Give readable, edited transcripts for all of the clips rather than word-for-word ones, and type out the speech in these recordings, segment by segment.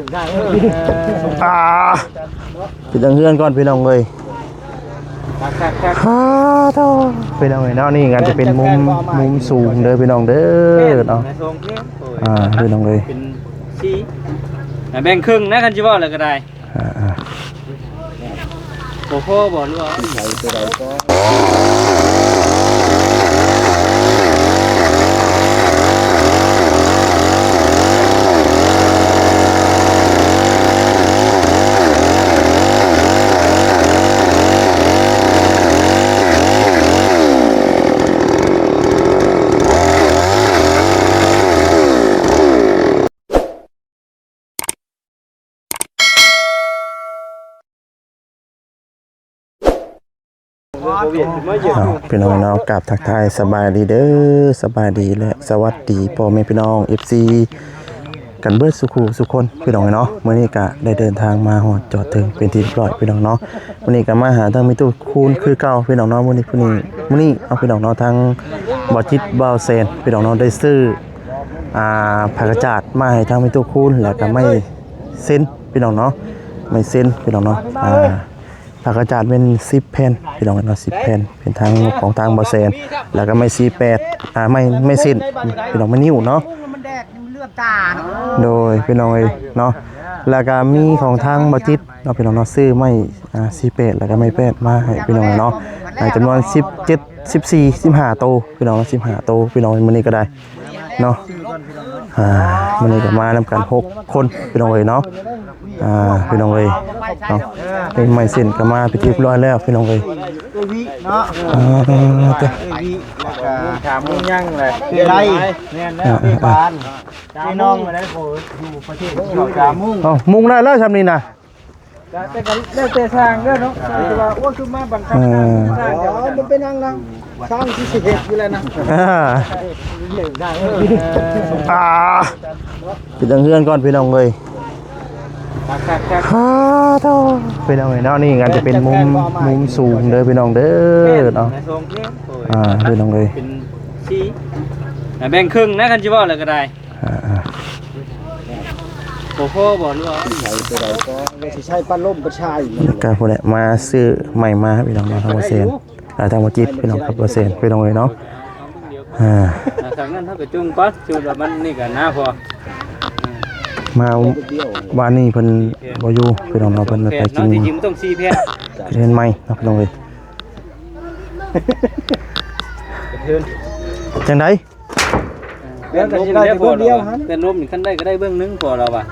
ปิดเฮือนก่อนพี่น้องเลยฮ่าเท่าพี่น้องเลยเนาะนี่งานจะเป็นมุมสูงเด้อพี่น้องเด้อเนาะพี่น้องเลยเป็นสีแบ่งครึ่งนะกันจิว่าอะไรก็ได้โอ้โหบอกรู้ว่าใส่ตัวใดก็พี่น้องเนาะกราบทักทายสบายดีเด้อสบายดีและสวัสดีพ่อแม่พี่น้อง FC กันเบิดสุคนพี่น้องเนาะมื้อนี้ก็ได้เดินทางมาฮอดจอดถึงเป็นที่เรียบร้อยพี่น้องเนาะมื้อนี้ก็มาหาทางมิตู้คูณคือเก่าพี่น้องเนาะมื้อนี้เอาพี่น้องเนาะทางบ่จิตบ่าวเซนพี่น้องเนาะได้ซื้อผักกระจาดมาให้ทางมิตู้คูณแล้วก็ไม่เซ็นพี่น้องเนาะไม่เซ็นพี่น้องเนาะผักกระจาดเป็น10แผ่นพี่น้องเนาะ10แผ่นเป็นทางของทางบ่าวเซนแล้วก็ไม่48ไม่สิ้นพี่น้องไม่นิ้วเนาะโดยพี่น้องเนาะแล้วก็มีของทางบ่จิตเนาะพี่น้องเนาะซื้อไม่48แล้วก็ไม่8มาให้พี่น้องเนาะจำนวน17 14 15โตพี่น้อง15โตพี่น้องมื้อนี้ก็ได้เนาะมื้อนี้ก็มานำกัน6คนพี่น้องเนาะพี่น้องเนาะเป็นไม่สิ้นก็มาไปที่เรียบร้อยแล้วพี่น้องเนาะถามมึงยังเลยอะไรเนี่ยนะพี่ปานพี่น้องมาได้โผล่อยู่ประเทศอยู่กามุ่งมุงได้แล้วทำนี่นะแต่ก็ได้แต่สร้างเด้อเนาะแต่ว่าโอ้คือมาบังคับสร้างมันเป็นนั่งนะสร้างที่สิเฮ็ดอยู่แล้วนะปิดเฮือนก่อนพี่น้องเลยฮ่าเท่าพี่น้องเลยเนาะนี่งานจะเป็นมุมสูงเด้อพี่น้องเด้อเนาะพี่น้องเลยเป็นสีแบ่งครึ่งนะกันจิว่าอะไรก็ได้โอ้โหบอกรู้ว่าใส่ตัวใดก็สิใช้ปั้นล่มประชายการพวกนี้มาซื้อใหม่มาพี่น้องทางเปอร์เซ็นต์ทางวัจิตพี่น้องครับเปอร์เซ็นต์พี่น้องเลยเนาะทางนั้นเท่ากับจุ่มก้อนจุ่มแบบมันนี่กันนะพอมาบ้านนี้เพิ่นบ่อยู่พี่น้องเราเพิ่นไปกินจริงต้อง4แผ่นเรียนใหม่เนาะพี่น้องเอ้ยจังได๋เดี๋ยวก็สิได้เบื้องเดียวฮะแต่นมนี่คันได้ก็ได้เบื้องนึงพอเราอ่ะ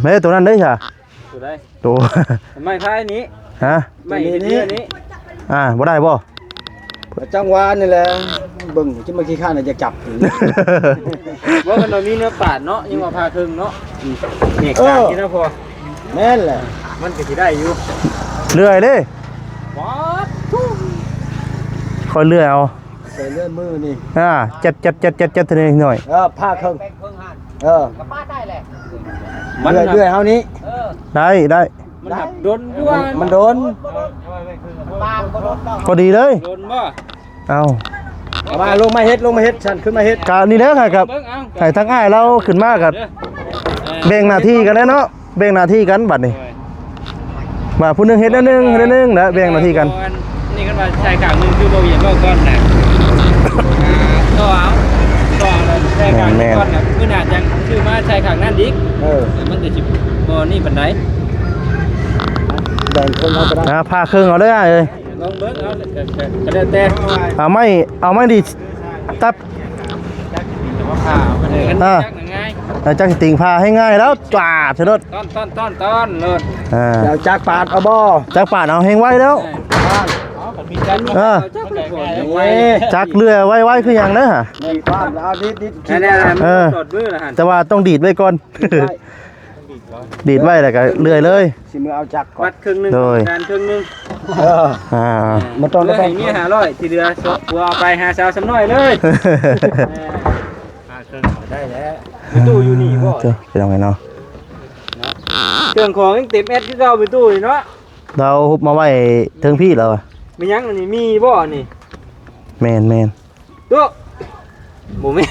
แม่ตัวนั้นได้จ้ะตัวได้ตัวไม่พายนี้ฮะไม่นี้บ่ได้บ่จังหวะนี่แหละเบิ่งจิมาขี้ข้าน่ะจะจับว่ามันมีเนื้อปาดเนาะยังว่าพาครึ่งเนาะเนี่ยกลางที่นะพอแม่นแหละมันก็สิได้อยู่เลื่อยเด้ว้าค่อยเลื่อยเอาใส่เลื่อยมือนี่จัดทีนึงหน่อยผ้าครึ่งก็ป้าได้แหละมันเลื่อยเฮานี้ได้มันหักโดนด้วยมันโดนพอดีเลยโดนบ่เอามาลงมาเฮ็ดฉันขึ้นมาเฮ็ดกะนี่เด้อค่ะครับใส่ทั้งอ้ายเราขึ้นมากับแบ่งหน้าที่กันแล้วเนาะแบ่งหน้าที่กันบัดนี้มาผู้นึงเฮ็ดแล้วนึงนะแบ่งหน้าที่กันนี่กันว่าชายกลางนึงคือบ่เห็นบ่ก่อนน่ะต่อชายกลางก่อนน่ะคือน่าจังชื่อมาชายกลางนั่นดิมันจะสิบ่นี่ปานใดแบ่งคนเอาไปได้พาเครื่องเอาได้เลยลองเบิ้งเอาก็ได้แต่เอาไม่ดีตับจักติงพาให้ง่ายแล้วจวาดเถิดต้นเลยแล้วจักปาดเอาบ่จักปาดเอาแห้งไว้แล้วจักเรือไว้คืออย่างนั้นฮะแต่ว่าต้องดีดไว้ก่อนดีดไว้แล้วก็เลื่อยเลยสิมือเอาจักวัดครึ่งนึงการครึ่งนึงมาตอนแล้วนี่500ที่เรือกูเอาไปหาสาวสำน้อยเลยได้แล้วตู้อยู่นี่บ่เป็นยังไงเนาะเครื่องของยังเต็มเอสคือเก่าไปตู้นี่เนาะเราฮุบมาไว้ถึงพี่แล้วมียังอันนี้มีบ่นี่แมนตู้บ่แม่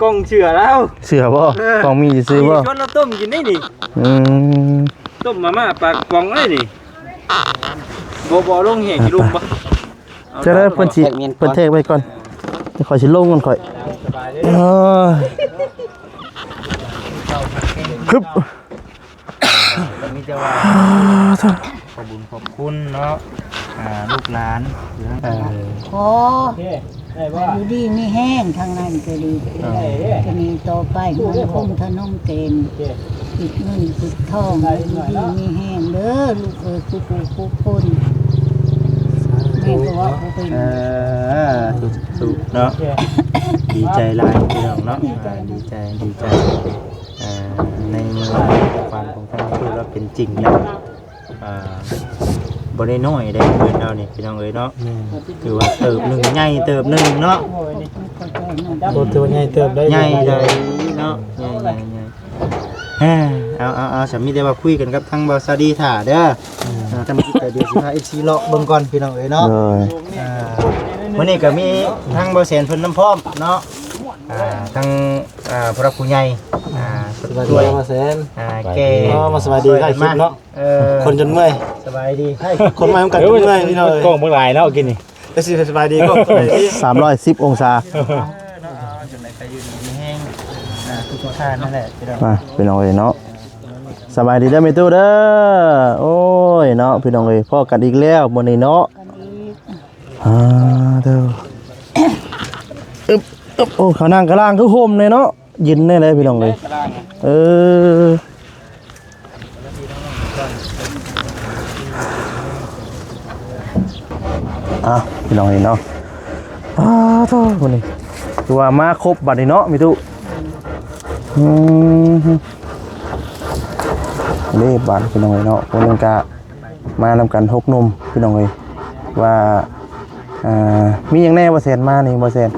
กล้องเชื่อแล้ว เสือบ่ต้องมีซื้อบ่ ชวนเราต้มกินได้นี่ ต้มมาม่าปลากระป๋องได้นี่บ่ลงแห่งสิลุมบ่ จะได้เพิ่นสิเพิ่นเทกไว้ก่อนข่อยสิลงก่อนข่อยฮึบ มีแต่ว่าขอบคุญขอบคุณเนาะลูกหลานขออยู่ดีไม่แห้งทางนั้นก็ดีจะมีต่อไปมันคงทนมเต็มติดเงินติดทองอยู่ดีไม่แห้งเด้อลูกเอ้ยผู้คนแม่ก็ว่าผู้เป็นสุขเนาะดีใจหลายพี่น้องเนาะดีใจในความของท่านคือเราเป็นจริงแล้วบ่ได้น้อยได้เงินเรานี่พี่น้องเอ้ยเนาะคือว่าเติบหนึ่งใหญ่เติบหนึ่งเนาะตัวใหญ่เติบได้ใหญ่เลยเนาะใหญ่เอาสามีได้ว่าคุยกันกับทางบาซาดีถ่าเด้อทำกิจเดี๋ยวสิพา FC เลาะเบิ่งก่อนพี่น้องเอ้ยเนาะวันนี้ก็มีทางบ่แสนเพิ่นน้ำพร้อมเนาะทางพระผู้ใหญ่สวัสดีมาแสนแกมาสบายดีได้คลิปเนาะคนจนเมื่อย สบายดีคนมาทำกันจนเมื่อยพี่น้อง กล้องเมื่อไหร่เนาะกินนี่ได้สิสบายดีก็310องศาจังได๋ไปอยู่ดีแห้งทุกท่านนั่นแหละพี่น้องมาพี่น้องเอ้ยเนาะสบายดีเด้อแม่ตู้เด้อโอ้ยเนาะพี่น้องเอ้ยพ้อกันอีกแล้วมื้อนี้เนาะเด้อโอ้เขานั่งกะล่างคือห่มเลยเนาะยินได้เลยพี่น้องเลยพี่น้องเนาะโทษคนนี้ตัวมาครบบัดนี้เนาะมีตู้เล่บานพี่น้องเนาะคนนึงกะมานำกัน6 หนุ่มพี่น้องเลยว่ามีอย่างแน่บ่แซนมานี่บ่แซน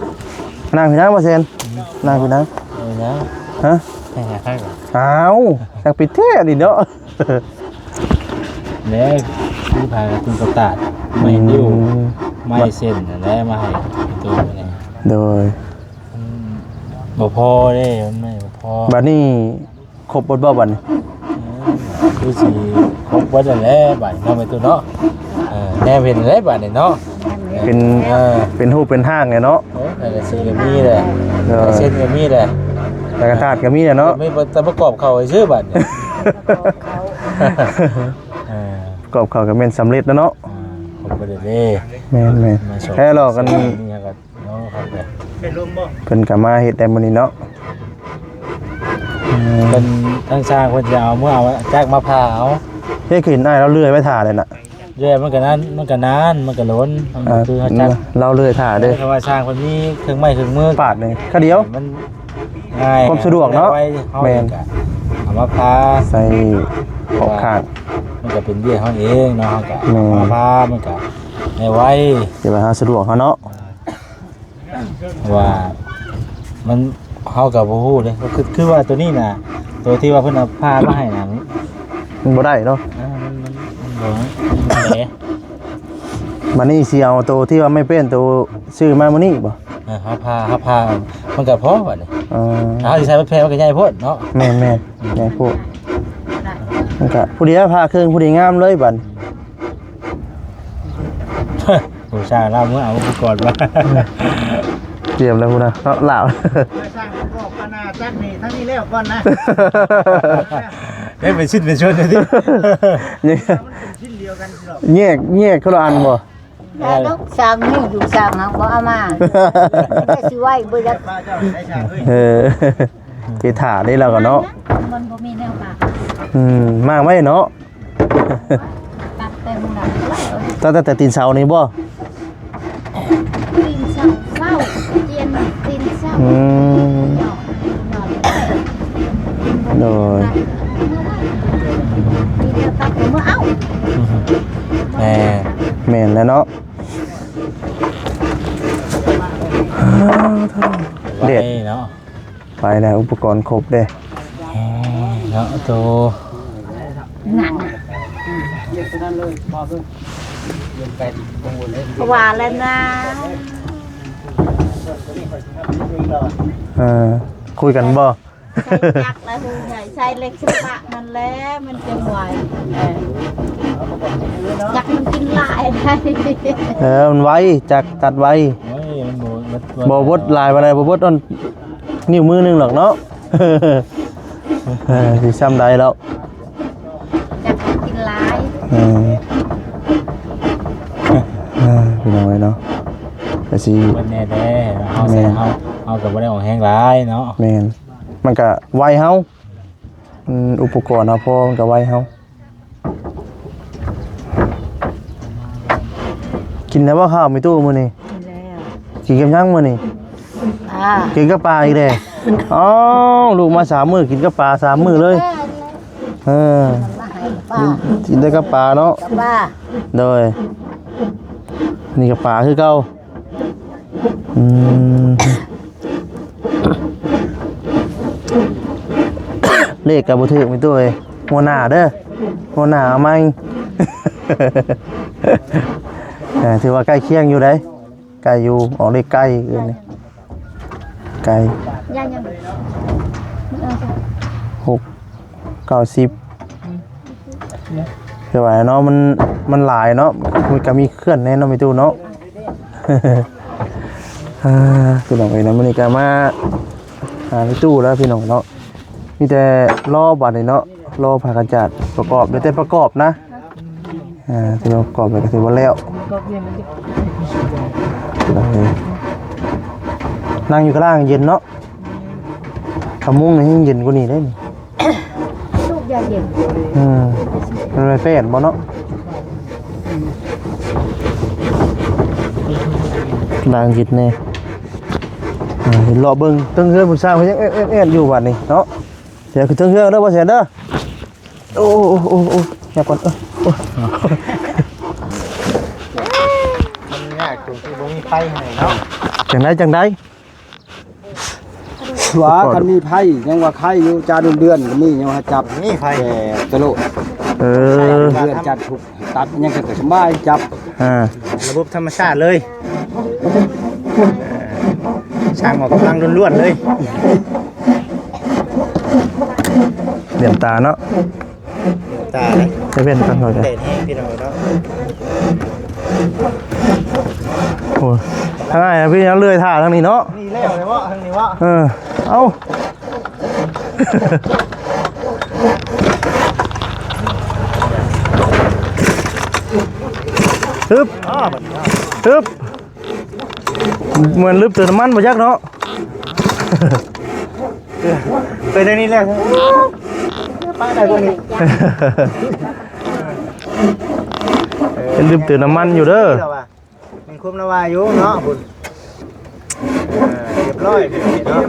นั่งพี่นะบ่แซนนั่งพี่นะฮะอ้าวอยากไปเที่ยวดิเนาะแม่ที่พาคุณกระตาดไม่ดิ้วไม่เส้นแล้วมาให้ตัวนี่โดยบ่พอเด้มันไม่บ่พอบัดนี้ครบบ่บัดนี้คือสิครบบ่ได้แล้วบัดเนาะไปตัวเนาะแน่เป็นแล้วบัดนี่เนาะเป็นหูเป็นห้างไงเนาะแต่ละสีก็มีแหละเส้นก็มีแหละแต่กระถาดก็มีเนาะไม่ประกอบเขาชื่อบัดเนี่ยประกอบเขาก็เป็นสำเร็จแล้วเนาะผมก็ได้เล่แม่แค่หลอกกันเป็นกับมาเฮ็ดได้มื้อนี้เนาะเป็นทั้งสร้างคนจะเอาเมื่อเอาแจกมะพร้าวเฮ็ดขึ้นได้เราเลื่อยไว้ถ่าเลยน่ะเรื่อยมันก็นานมันก็ล้นคือเขาจักเราเลื่อยถ่าเด้อเพราะว่าสร้างคนนี้ถึงไม้ถึงมือปาดนึงแค่เดียวมันง่ายความสะดวกเนาะแม่นเอามะพร้าวใส่ขอบข้างมันก็เป็นเบี้ยเฮาเองเนาะเฮาก็มะพร้าวมันก็ให้ไว้สิว่าสะดวกเฮาเนาะว่ามันเฮาก็บ่ฮู้เด้คือว่าตัวนี้น่ะตัวที่ว่าเพิ่นเอาผ้ามาให้น่ะมันบ่ได้เนาะมันแหละมันนี่สิเอาตัวที่ว่าไม่เป็นตัวซื้อมามื้อนี้บ่เฮาพามันก็พอบัดนี้สิใช้แพงมันก็ใหญ่โพดเนาะแม่นใหญ่โพดมันก็ผู้เดียวพาเครื่องผู้เดียวงามเลยบัดผู้ชายลามื้อเอาก่อนว่าเตรียมแล้วพุ่นน่ะเนาะลาวสร้างประกอบปนาจักนี่ทั้งนี้แล้วก่อนนะเป็นชิ้นเป็นชนเลยดิแยกคนละอันบ่แล้วสร้างนี่อยู่สร้างเฮาบ่เอามาได้สิไว้บ่อยากไปถ่าได้แล้วก็เนาะมันบ่มีแนวปากมากไว้เนาะตัดแต่มันน่ะแต่ตีนเสานี่บ่ตีนเสาเฝ้าเจียนตีนเสาโดยแม่นแล้วเนาะเด็ดเนาะไปแล้วอุปกรณ์ครบเด้เนาะตัวหนักว่าแล้วนะ คุยกันบ่ ใส่จักรแล้วใส่เล็กสปะนั่นแหละมันจะไหวจักรมันกินหลายได้ มันไวจักตัดไว เฮ้ยมันบ่บ่บดลายบ่ได้บ่บดอันนิ้วมือนึงหรอกเนาะสิซ้ำได้แล้ว จักรมันกินหลาย พี่น้องเนาะก็สิ มันแน่แท้เฮาใส่เฮาก็บ่ได้ออกแห้งหลายเนาะ แม่นมันก็ไวเฮาอุปกรณ์เฮาพอมันก็ไวเฮากินแล้วบ่ข้าวมีตู้มื้อนี้ แล้ว กินกับยังมื้อนี้กินกับปลาอีกเด้อ๋อลูกมา3 มื้อกินกับปลา3 มื้อเลยมาให้ป้า กินได้กับปลาเนาะ กับป้า โดยนี่กับปลาคือเก่าเลขกับบุตรมีตัวเองหัวหน้าเด้อหัวหน้าเอาไหม ถือว่าใกล้เคียงอยู่ได้ใกล้อยู่ออกเลขใกล้อื่นนี่ใกล้ ย่ายัง 6 9 10คือว่าเนาะมันหลายเนาะมันก็มีเคลื่อนแน่เนาะมีตู้เนาะ พี่น้องเองนะมันนี่ก็มาหาพี่ตู้แล้วพี่น้องเนาะมีแต่รอบัตรเนาะรอผ่ากันจัดประกอบเดี๋ยวแต่ประกอบนะที่เราประกอบไปก็ถือว่าแล้วนั่งอยู่ข้างล่างเย็นเนาะขมุ้งนี่ยิ่งเย็นกว่านี้ได้นี่ ลูกยาเย็น มันไม่เป็นบ่เนาะนางจิตเนี่ยเห็นรอเบิ่งตึ้งเฮือนผู้สร้างเขายังเอ็นอยู่บัดนี้เนาะเสียคือตึ้งเฮือนเด้อบ่เสียเด้อโอ้อย่าก่อนมันยากตรงที่บ่มีไฟให้เนาะ จังได๋ ว่ากันมีไผ่ยังว่าไข่อยู่จาเดือนก็มียังว่าจับ มีไฟ แต่กะโล เออ เดือนจัดถูกตัดยังก็สบายจับ ระบบธรรมชาติเลยช่างออกกำลังล้วนๆเลย เหลี่ยมตาเนาะ ตาเลย จะเป็นกันเท่าไหร่ เด็ดแห้งพี่น้องเนาะ โอ้ยทางไหนอะพี่ยังเลื่อยท่าทางนี้เนาะ นี่แล้วเลยวะทางนี้วะ เอ้าฮึบฮึบเหมือนลึบเติมน้ำมันมายักเนาะ ไปได้นี่แล้วป้าได้พวกนี้ เป็นลืมเติมน้ำมันอยู่เด้อ มันคุมละวาอยู่เนาะบุญเรียบร้อยเนาะ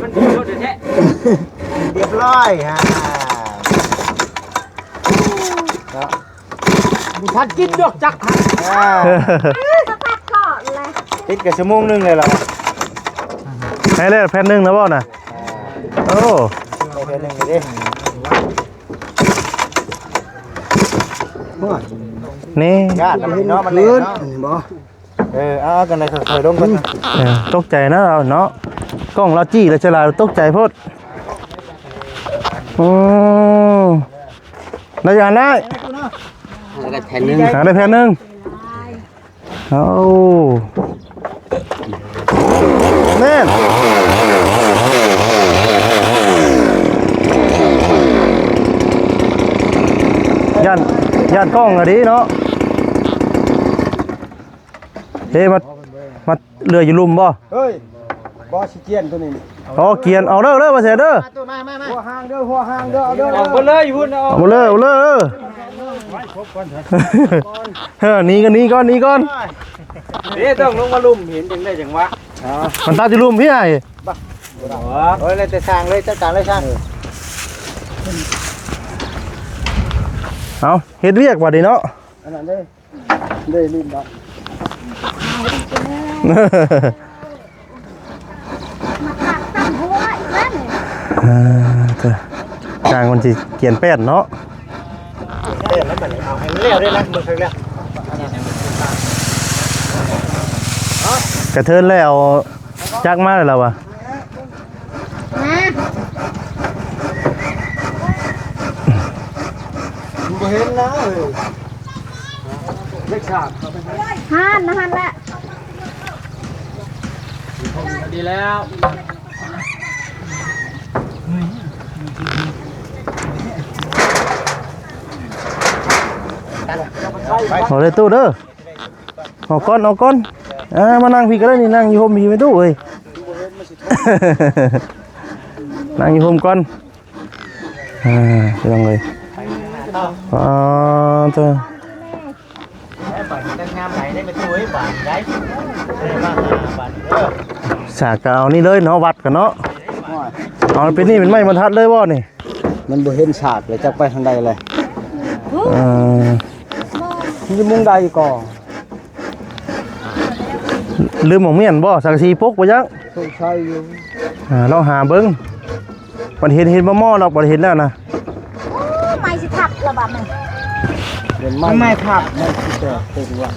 เรียบร้อยฮะ บุทัดกินดอกจัก ติดกับชั่วโมงนึงเลยเหรอ ให้เลยแผ่นหนึ่งนะบ่น่ะโอ้ ไปนึงเลยดิ นี่ ญาติมันเนาะมันเลยเนาะ บ่ เอากันเลยค่อยๆลงกัน ตกใจนะเราเนาะกล้องเราจี้แล้วฉลาดตกใจโพดได้ยังได้ แล้วก็แผ่นนึง หาได้แผ่นหนึ่งเอาแน่นยันกล้องอะดิเนาะเฮ้มาเรืออยู่ลุ่มบ่ เฮ้ยบ่สิเกียนตัวนี้ อ๋อเกียนเอาเด้อมาเสียเด้อ หัวหางเด้อหัวหางเด้อเอาเด้อ เอาไปเลยอยู่พุ่นเอา เอาเลยหนีกันหนีก่อน ต้องลงมาลุ่มเห็นจังได้จังวะ มันตาจะลุ่มพี่ไอ้ โอ้ยเลยแต่สร้างเลยจัดการเลยสร้าง เอาเฮ็ดเรียกว่าดีเนาะ อันนั้นได้ลิ้นดอก จางคนจีเกียนแป้นเนาะ เต้นแล้วแบบนี้เอาให้มันเลี้ยวด้วยนะมึงเคยเลี้ยว กระเทินแล้ว จักมากเลยเราอะ บ่เห็นนะเอ้ยเล็กฉาก หันนะหันแหละ ดีแล้ว เอาเลยตู้เด้อเอาก้อนมานั่งพี่ก็ได้นี่นั่งอยู่ห่มพี่ไม่ตู้เอ้ย นั่งอยู่ห่มก่อนไปลองเลยเจ้า งามไหนได้ไปตัวให้บานได้มาบานเด้อ สากก็เอานี่เลยเนาะวัดกันเนาะเอาเป็นนี่เป็นไม้บรรทัดเลยบ่นี่ มันบ่เห็นฉากเลยจักไปทางใดเลย เออ มันจะมุ่งใดก่อ ลืมหมองเมียนบ่สังสีปกบ่ยัง ต้องใช้อยู่ เราหาเบิ่งมันเห็นบ่หม้อเราบ่เห็นแล้วนะ ไม่สิทับระบาดหนึ่ง เป็นไม้ผักไม่คิดแต่เป็นว่า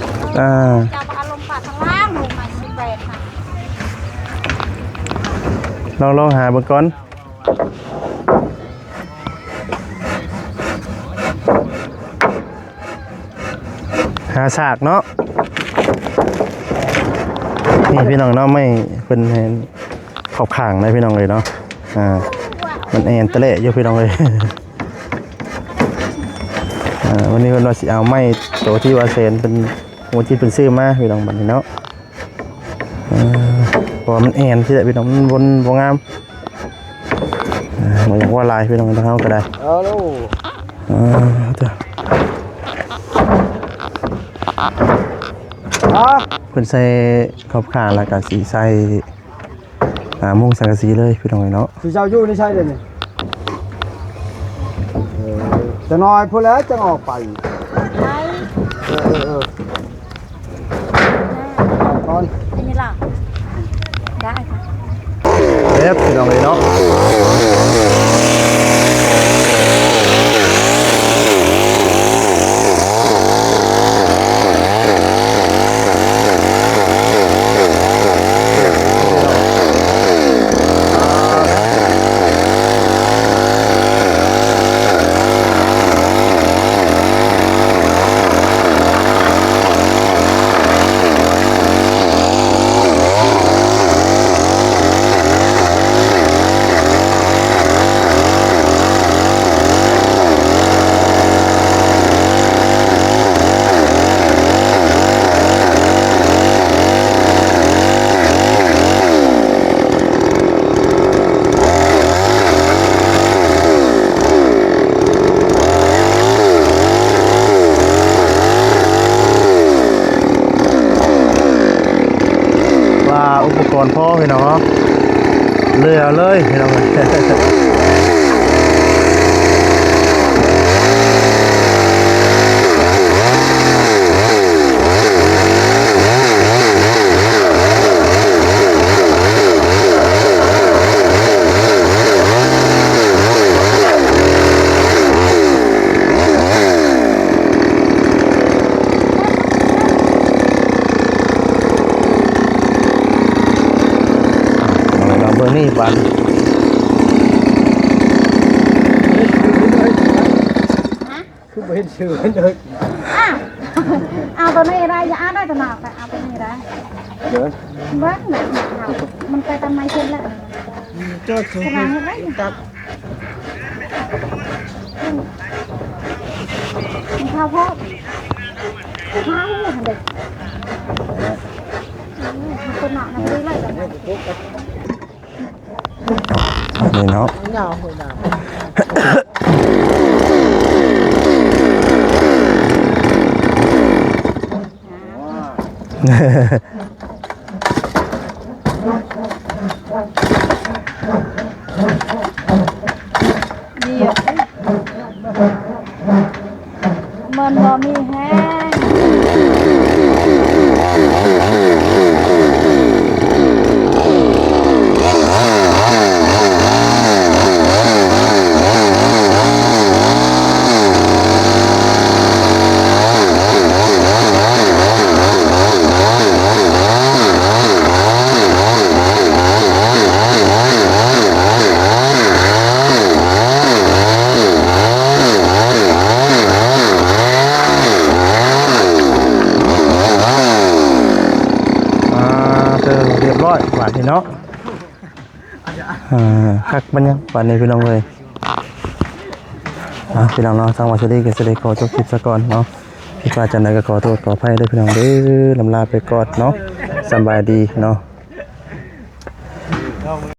จะอารมณ์ปาดทางล่างลงมาสิแปดค่ะ ลองหาเบิ่งก่อนหาฉากเนาะนี่พี่น้องเนาะไม่เป็นเห็นขอบข้างนะพี่น้องเลยเนาะมันแอนตะเละอยู่พี่น้องเลย วันนี้เราสิเอาไม้ตัวที่ว่าเซนเป็นหัวจิตเป็นซื้อมาพี่น้องบัดนี้เนาะเพราะมันแอนที่ไหนพี่น้องมันวนวงงามมันอยากว่าลายพี่น้องทั้งเขาก็ได้ เอาลูก เป็นใส่ขอบข้างแล้วก็สีใส่มุ้งสังกะสีเลยพี่น้องเนาะ สิเจ้าอยู่นี่ใช่เด้นี่จะน้อยพุ่นแล้วจะออกไป ไป ก่อน อันนี้ล่ะได้ค่ะ เล็บพี่น้องเลยเนาะอุปกรณ์พ่อพี่น้องเรือเลยพี่น้องเบอร์นี่บัน คือบ่เห็นชื่อเลย เอาตัวนี้ได้อย่าเอาได้ตัวหนอกแต่เอาตัวนี้ได้ เดี๋ยว บ้านน่ะมันไปทำไมเช่นละ เจ้า ขนาดนี้ได้จับข้าวโพดข้าวหัวเด็กคนหนักนะดีเลย นี่เนาะ ยาวหัวหน้า มันบ่มีแห้ง เตอร์เรียบร้อยบาดนี้เนาะคักบันยังบาดนี้พี่น้องเลยพี่น้องเนาะทางวัดเชลีก็จะได้ขอจบคลิปซะก่อนเนาะพี่ป้าจันไดก็ขอโทษขออภัยด้วยพี่น้องเด้อลำลาไปก่อนเนาะสบายดีเนาะ